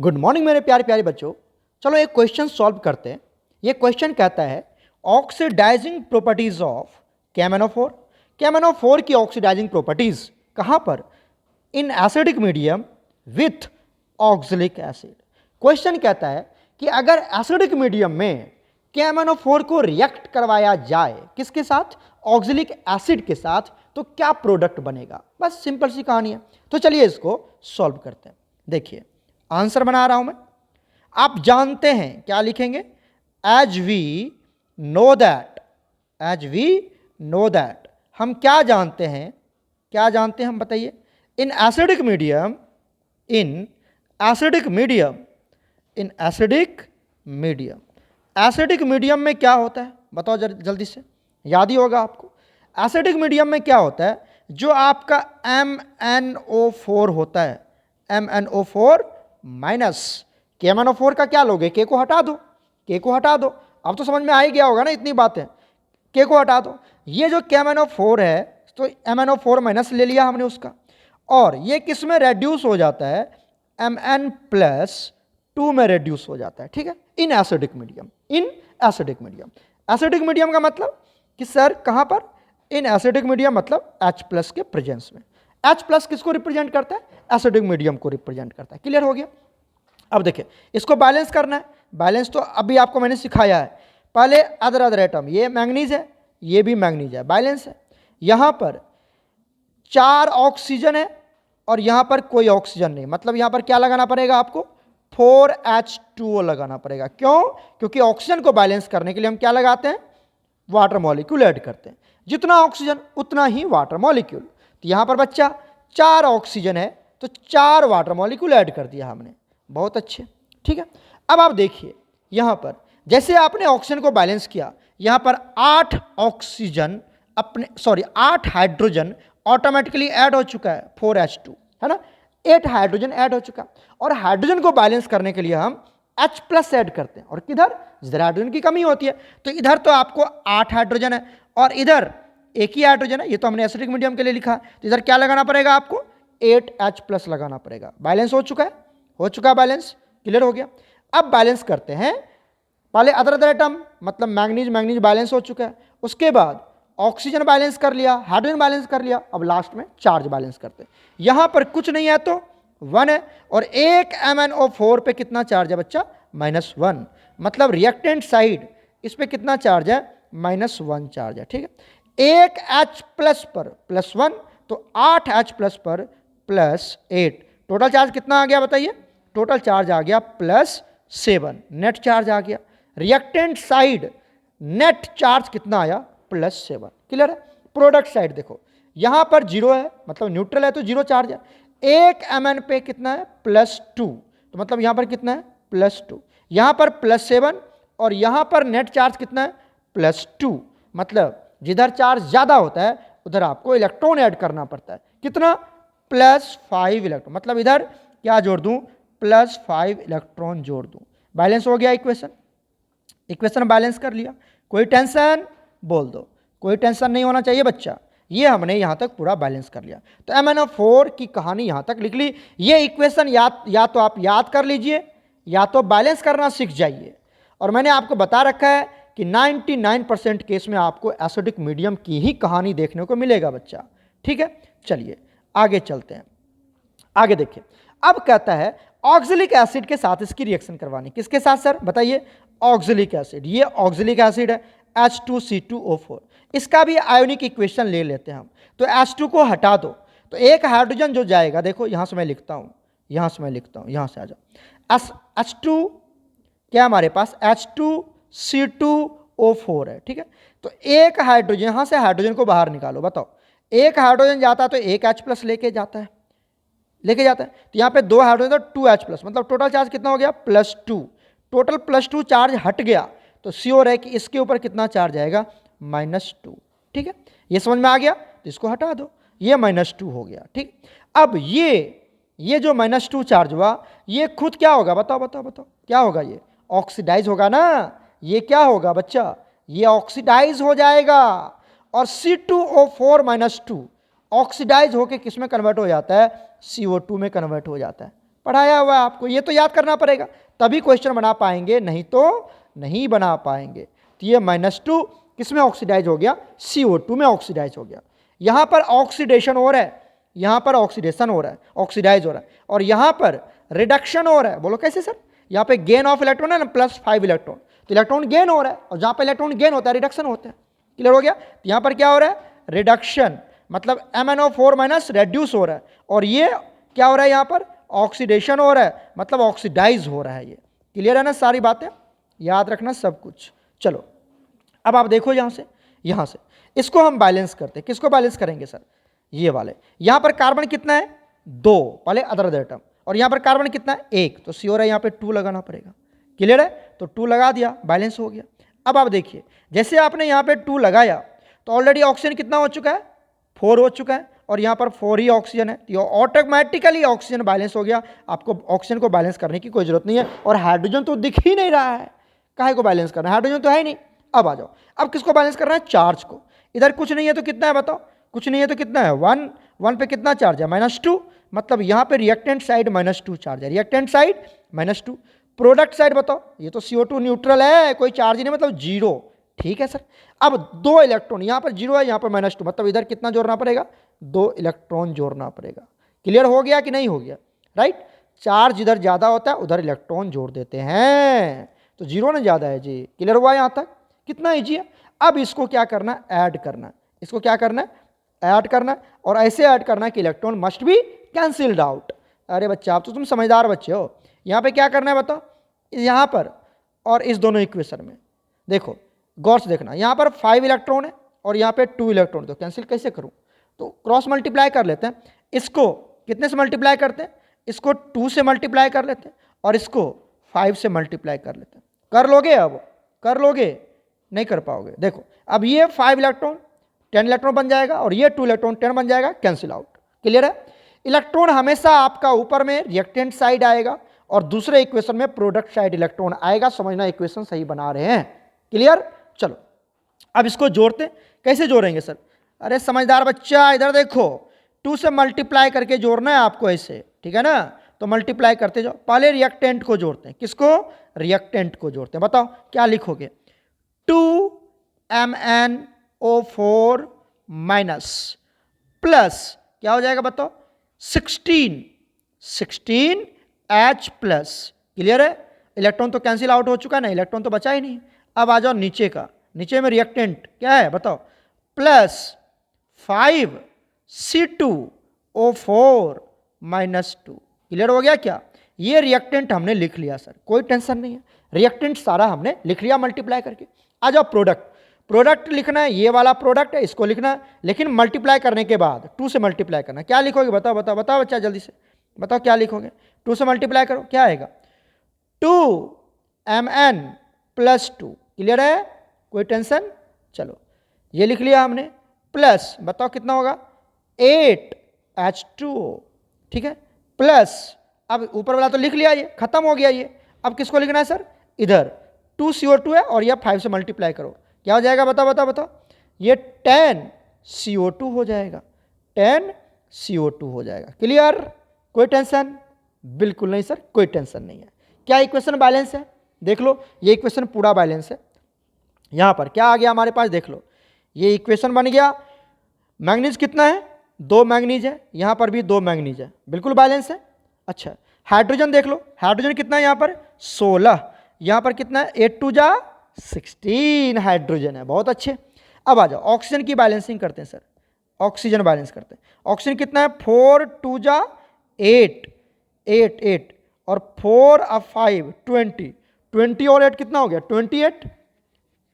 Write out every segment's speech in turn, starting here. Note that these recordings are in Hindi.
गुड मॉर्निंग मेरे प्यारे प्यारे बच्चों। चलो एक क्वेश्चन सॉल्व करते हैं। ये क्वेश्चन कहता है oxidising properties of KMnO4। KMnO4 की ऑक्सीडाइजिंग प्रॉपर्टीज कहाँ पर? इन acidic medium with oxalic acid. Question कहता है कि अगर एसिडिक मीडियम में KMnO4 को रिएक्ट करवाया जाए किसके साथ? ऑक्जेलिक एसिड के साथ, तो क्या प्रोडक्ट बनेगा? बस सिंपल सी कहानी है। तो चलिए इसको सॉल्व करते हैं। देखिए आंसर बना रहा हूं मैं। आप जानते हैं क्या लिखेंगे? As we know that, as we know that, हम क्या जानते हैं? क्या जानते हैं हम बताइए? In acidic medium, in acidic medium, in acidic medium, acidic medium में क्या होता है बताओ जल्दी से, याद ही होगा आपको। एसिडिक मीडियम में क्या होता है? जो आपका MnO4 होता है, MnO4 माइनस KMnO4 का क्या लोगे? के को हटा दो, के को हटा दो। अब तो समझ में आ ही गया होगा ना इतनी बातें। के को हटा दो। ये जो KMnO4 है तो MnO4 माइनस ले लिया हमने उसका, और ये किस में रेड्यूस हो जाता है? Mn+2 में रेड्यूस हो जाता है। ठीक है, इन acidic medium, in acidic medium. Acidic medium का मतलब कि सर कहां पर? इन एसिडिक मीडियम मतलब H+ के प्रेजेंस में। H+ किसको रिप्रेजेंट करता है? एसिडिक मीडियम को रिप्रेजेंट करता है। क्लियर हो गया? अब देखिए इसको बैलेंस करना है। बैलेंस तो अभी आपको मैंने सिखाया है। पहले अदर एटम, ये मैंगनीज है, ये भी मैंगनीज है, बैलेंस है। यहां पर 4 ऑक्सीजन है और यहां पर कोई ऑक्सीजन नहीं, मतलब यहां पर क्या लगाना पड़ेगा आपको? 4H2O लगाना पड़ेगा। क्यों? क्योंकि ऑक्सीजन को बैलेंस करने के लिए हम क्या लगाते हैं? वाटर मॉलिक्यूल ऐड करते हैं। जितना ऑक्सीजन उतना ही वाटर मॉलिक्यूल। तो यहां पर बच्चा 4 ऑक्सीजन है तो 4 वाटर मॉलिक्यूल ऐड कर दिया हमने। बहुत अच्छे, ठीक है। अब आप देखिए यहां पर जैसे आपने ऑक्सीजन को बैलेंस किया, यहां पर 8 ऑक्सीजन अपने 8 हाइड्रोजन ऑटोमेटिकली ऐड हो चुका है, 4H2 है ना, 8 हाइड्रोजन ऐड हो चुका। और हाइड्रोजन को बैलेंस करने के लिए हम H+ ऐड करते हैं। और किधर? जिधर हाइड्रोजन की कमी होती है। तो इधर तो आपको 8 हाइड्रोजन है और इधर एक ही हाइड्रोजन है, ये तो हमने एसिडिक मीडियम के लिए लिखा है। तो इधर क्या लगाना पड़ेगा आपको? 8H+ लगाना पड़ेगा। बैलेंस हो चुका है, हो चुका बैलेंस। क्लियर हो गया? अब बैलेंस करते हैं। पहले अदर एटम मतलब मैंगनीज, मैंगनीज बैलेंस हो चुका है। उसके बाद ऑक्सीजन बैलेंस कर लिया, हाइड्रोजन बैलेंस कर लिया। अब लास्ट में चार्ज बैलेंस करते हैं। यहां पर कुछ नहीं है तो 1 है, और एक MnO4 पे कितना चार्ज है बच्चा? -1। मतलब रिएक्टेंट साइड इस पे कितना चार्ज है? -1 चार्ज है। ठीक है, एक H+ पर +1, तो 8H+ पर +8, टोटल चार्ज कितना आ गया बताइए? टोटल चार्ज आ गया +7, नेट चार्ज आ गया। रिएक्टेंट साइड नेट चार्ज कितना आया? +7। क्लियर है? प्रोडक्ट साइड देखो, यहां पर 0 है मतलब न्यूट्रल है तो 0 चार्ज है। एक Mn पे कितना है? +2, तो मतलब यहां पर कितना है? +2। यहां पर +7 और यहां पर नेट चार्ज कितना है? +2। मतलब जिधर चार्ज ज्यादा होता है उधर आपको इलेक्ट्रॉन ऐड करना पड़ता है। कितना? +5 इलेक्ट्रॉन। मतलब इधर क्या जोड़ दूं? +5 इलेक्ट्रॉन जोड़ दूं। बैलेंस हो गया इक्वेशन। इक्वेशन बैलेंस कर लिया। कोई टेंशन? बोल दो, कोई टेंशन नहीं होना चाहिए बच्चा। ये हमने यहां तक पूरा बैलेंस कर लिया। तो MnO4 की कहानी यहां तक लिख ली। ये इक्वेशन या तो आप याद कर लीजिए या तो बैलेंस करना सीख जाइए। और मैंने आपको बता रखा है कि 99% केस में आपको एसिडिक मीडियम की ही कहानी देखने को मिलेगा बच्चा। ठीक है, चलिए आगे चलते हैं। आगे देखिए, अब कहता है ऑक्जेलिक एसिड के साथ इसकी रिएक्शन करवानी। किसके साथ सर बताइए? Oxalic acid. ये ऑक्जेलिक एसिड है H2C2O4। इसका भी आयोनिक इक्वेशन ले लेते हैं हम। तो H2 को हटा दो तो एक हाइड्रोजन जो जाएगा, देखो यहां से मैं लिखता हूं, यहां से मैं लिखता हूं, यहां से आ जाओ। H2 क्या हमारे पास? H2C2O4 है। ठीक है, तो एक हाइड्रोजन, यहां से हाइड्रोजन को बाहर निकालो, बताओ। एक हाइड्रोजन जाता है तो एक H+ लेके जाता है, लेके जाता है। तो यहां पे 2 हाइड्रोजन तो 2H+, मतलब टोटल चार्ज कितना हो गया? +2। टोटल +2 चार्ज हट गया तो श्योर है कि इसके ऊपर कितना चार्ज आएगा? -2। ठीक है, ये समझ में आ गया? तो इसको हटा दो, ये -2 हो गया। ठीक, अब ये जो -2 चार्ज हुआ ये खुद क्या होगा? बताओ बताओ बताओ, क्या होगा? ये ऑक्सीडाइज होगा ना। ये क्या होगा बच्चा? ये ऑक्सीडाइज हो जाएगा। और C2O4 - 2 ऑक्सीडाइज होकर किस में कन्वर्ट हो जाता है? CO2 में कन्वर्ट हो जाता है। पढ़ाया हुआ है आपको, ये तो याद करना पड़ेगा, तभी क्वेश्चन बना पाएंगे, नहीं तो नहीं बना पाएंगे। तो ये -2 किस में ऑक्सीडाइज हो गया, CO2 में ऑक्सीडाइज हो गया। यहाँ पर ऑक्सीडेशन हो रहा है, यहाँ पर ऑक्सीडेशन हो रहा है, ऑक्सीडाइज हो रहा है, और यहाँ पर रिडक्शन हो रहा है। बोलो कैसे सर, यहाँ पे गेन ऑफ इलेक्ट्रॉन है ना, +5 इलेक्ट्रॉन, तो इलेक्ट्रॉन गेन हो रहा है, और जहाँ पे इलेक्ट्रॉन गेन होता है रिडक्शन होता है। क्लियर हो गया। तो यहाँ पर क्या हो रहा है, रिडक्शन, मतलब MnO4 माइनस रेड्यूस हो रहा है, और ये क्या हो रहा है, यहाँ पर ऑक्सीडेशन हो रहा है, मतलब ऑक्सीडाइज हो रहा है। ये क्लियर है ना, सारी बातें याद रखना सब कुछ। चलो अब आप देखो यहाँ से इसको हम बैलेंस करते हैं। किसको बैलेंस करेंगे सर, ये वाले। यहाँ पर कार्बन कितना है, 2, पहले अदर एटम, और यहाँ पर कार्बन कितना है, 1, तो सी हो रहा है यहाँ पे 2 लगाना पड़ेगा। क्लियर है, तो 2 लगा दिया, बैलेंस हो गया। अब आप देखिए, जैसे आपने यहाँ पे 2 लगाया तो ऑलरेडी ऑक्सीजन कितना हो चुका है, 4 हो चुका है, और यहाँ पर 4 ही ऑक्सीजन है, तो ऑटोमेटिकली ऑक्सीजन बैलेंस हो गया। आपको ऑक्सीजन को बैलेंस करने की कोई जरूरत नहीं है, और हाइड्रोजन तो दिख ही नहीं रहा है, काहे को बैलेंस करना है, हाइड्रोजन तो है ही नहीं। अब आ जाओ, अब किसको बैलेंस करना है, चार्ज को। इधर कुछ नहीं है तो कितना है बताओ, कुछ नहीं है तो कितना है, 1 पे कितना चार्ज है, -2, मतलब यहाँ पे रिएक्टेंट साइड -2 चार्ज है, रिएक्टेंट साइड -2। प्रोडक्ट साइड बताओ, ये तो CO2 न्यूट्रल है, कोई चार्ज ही नहीं, मतलब 0। ठीक है सर। अब 2 इलेक्ट्रॉन, यहाँ पर 0 है, यहाँ पर -2, मतलब इधर कितना जोड़ना पड़ेगा, 2 इलेक्ट्रॉन जोड़ना पड़ेगा। क्लियर हो गया कि नहीं हो गया, राइट। चार्ज इधर ज़्यादा होता है, उधर इलेक्ट्रॉन जोड़ देते हैं, तो 0 ना ज़्यादा है जी। क्लियर हुआ यहाँ तक, कितना ईजी है। अब इसको क्या करना, ऐड करना, इसको क्या करना है, ऐड करना, और ऐसे ऐड करना कि electron must be cancelled out. अरे बच्चा, आप तो तुम समझदार बच्चे हो। यहाँ पे क्या करना है बताओ, यहाँ पर और इस दोनों इक्वेशन में देखो, गौर से देखना, यहाँ पर 5 इलेक्ट्रॉन है और यहाँ पे 2 इलेक्ट्रॉन, तो कैंसिल कैसे करूँ, तो क्रॉस मल्टीप्लाई कर लेते हैं। इसको कितने से मल्टीप्लाई करते हैं, इसको 2 से मल्टीप्लाई कर लेते हैं, और इसको 5 से मल्टीप्लाई कर लेते हैं। कर लोगे, अब कर लोगे, नहीं कर पाओगे। देखो अब ये 5 इलेक्ट्रॉन 10 इलेक्ट्रॉन बन जाएगा, और ये 2 इलेक्ट्रॉन 10 बन जाएगा, कैंसिल आउट। क्लियर है। इलेक्ट्रॉन हमेशा आपका ऊपर में रिएक्टेंट साइड आएगा, और दूसरे इक्वेशन में प्रोडक्ट साइड इलेक्ट्रॉन आएगा। समझना, इक्वेशन सही बना रहे हैं। क्लियर। चलो अब इसको जोड़ते, कैसे जोड़ेंगे सर, अरे समझदार बच्चा इधर देखो, 2 से मल्टीप्लाई करके जोड़ना है आपको ऐसे, ठीक है ना। तो मल्टीप्लाई करते जाओ, पहले रिएक्टेंट को जोड़ते हैं। किसको, रिएक्टेंट को जोड़ते हैं। बताओ क्या लिखोगे, 2MnO4 माइनस प्लस क्या हो जाएगा बताओ, 16H प्लस। क्लियर है। इलेक्ट्रॉन तो कैंसिल आउट हो चुका है ना, इलेक्ट्रॉन तो बचा ही नहीं। अब आ जाओ नीचे का, नीचे में रिएक्टेंट क्या है बताओ, प्लस 5C2O4 -2। क्लियर हो गया क्या। ये रिएक्टेंट हमने लिख लिया सर, कोई टेंशन नहीं है, रिएक्टेंट सारा हमने लिख लिया मल्टीप्लाई करके। आ जाओ प्रोडक्ट, प्रोडक्ट लिखना है, ये वाला प्रोडक्ट है, इसको लिखना है, लेकिन मल्टीप्लाई करने के बाद 2 से मल्टीप्लाई करना। क्या लिखोगे बताओ बताओ बताओ बच्चा, जल्दी से बताओ क्या लिखोगे। 2 से मल्टीप्लाई करो, क्या आएगा, 2Mn + 2। क्लियर है, कोई टेंशन। चलो ये लिख लिया हमने, प्लस बताओ कितना होगा, 8H2O। ठीक है, प्लस अब ऊपर वाला तो लिख लिया, ये खत्म हो गया ये। अब किसको लिखना है सर, इधर 2CO2 है, और यह 5 से मल्टीप्लाई करो, क्या हो जाएगा बताओ बताओ बताओ, ये 10CO2 हो जाएगा, 10CO2 हो जाएगा। क्लियर, कोई टेंशन, बिल्कुल नहीं सर, कोई टेंशन नहीं है। क्या इक्वेशन बैलेंस है, देख लो, ये इक्वेशन पूरा बैलेंस है। यहाँ पर क्या आ गया हमारे पास, देख लो, ये इक्वेशन बन गया। मैंगनीज कितना है, 2 मैंगनीज है, यहाँ पर भी 2 मैंगनीज है, बिल्कुल बैलेंस है। अच्छा हाइड्रोजन देख लो, हाइड्रोजन कितना है यहाँ पर, 16, यहाँ पर कितना है, 8 2 जा 16 हाइड्रोजन है, बहुत अच्छे। अब आ जाओ ऑक्सीजन की बैलेंसिंग करते हैं सर, ऑक्सीजन बैलेंस करते हैं। ऑक्सीजन कितना है, 4 2 जा 8 8 8, और 4 और 5 20 20, और 8 कितना हो गया, 28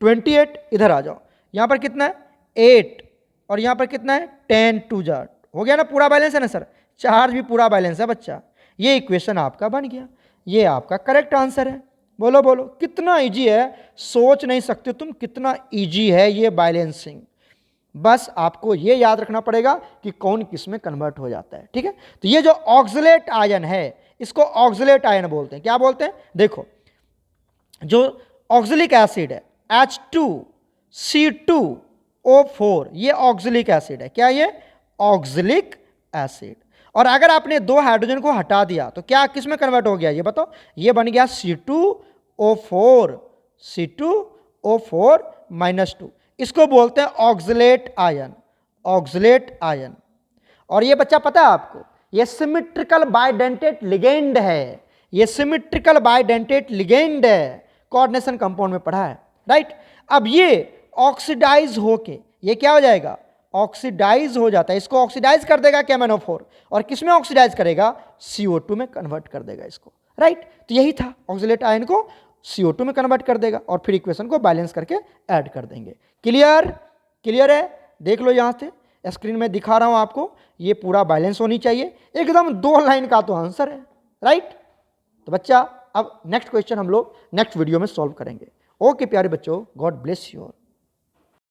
28। इधर आ जाओ, यहाँ पर कितना है, 8, और यहाँ पर कितना है, 10 2 जा, हो गया ना, पूरा बैलेंस है ना सर, चार्ज भी पूरा बैलेंस है बच्चा। ये इक्वेशन आपका बन गया, ये आपका करेक्ट आंसर है। बोलो बोलो, कितना इजी है, सोच नहीं सकते तुम कितना इजी है ये बैलेंसिंग। बस आपको ये याद रखना पड़ेगा कि कौन किस में कन्वर्ट हो जाता है। ठीक है, तो ये जो ऑक्सलेट आयन है, इसको ऑक्सलेट आयन बोलते हैं। क्या बोलते हैं, देखो, जो ऑक्सलिक एसिड है H2C2O4, ये ऑक्सलिक एसिड है। क्या ये, ऑक्सलिक एसिड। और अगर आपने 2 हाइड्रोजन को हटा दिया तो क्या किस में कन्वर्ट हो गया ये बताओ, ये बन गया C2O4, C2O4 -2, इसको बोलते हैं ऑक्सलेट आयन, ऑक्सलेट आयन। और ये बच्चा पता है आपको, ये सिमेट्रिकल बाइडेंटेट लिगेंड है, ये सिमेट्रिकल बाइडेंटेट लिगेंड है, कोऑर्डिनेशन कंपाउंड में पढ़ा है, राइट। अब ये ऑक्सीडाइज होके ये क्या हो जाएगा, ऑक्सीडाइज हो जाता है, इसको ऑक्सीडाइज कर देगा KMnO4, और किस में ऑक्सीडाइज करेगा, CO2 में कन्वर्ट कर देगा इसको, राइट। तो यही था, ऑक्सलेट आयन को CO2 में कन्वर्ट कर देगा और फिर इक्वेशन को बैलेंस करके ऐड कर देंगे। क्लियर, क्लियर है, देख लो यहां से स्क्रीन में दिखा रहा हूं आपको, ये पूरा बैलेंस होनी चाहिए, एकदम 2 लाइन का तो आंसर है, राइट। तो बच्चा अब नेक्स्ट क्वेश्चन हम लोग नेक्स्ट वीडियो में सॉल्व करेंगे। ओके प्यारे बच्चों, गॉड ब्लेस यू ऑल।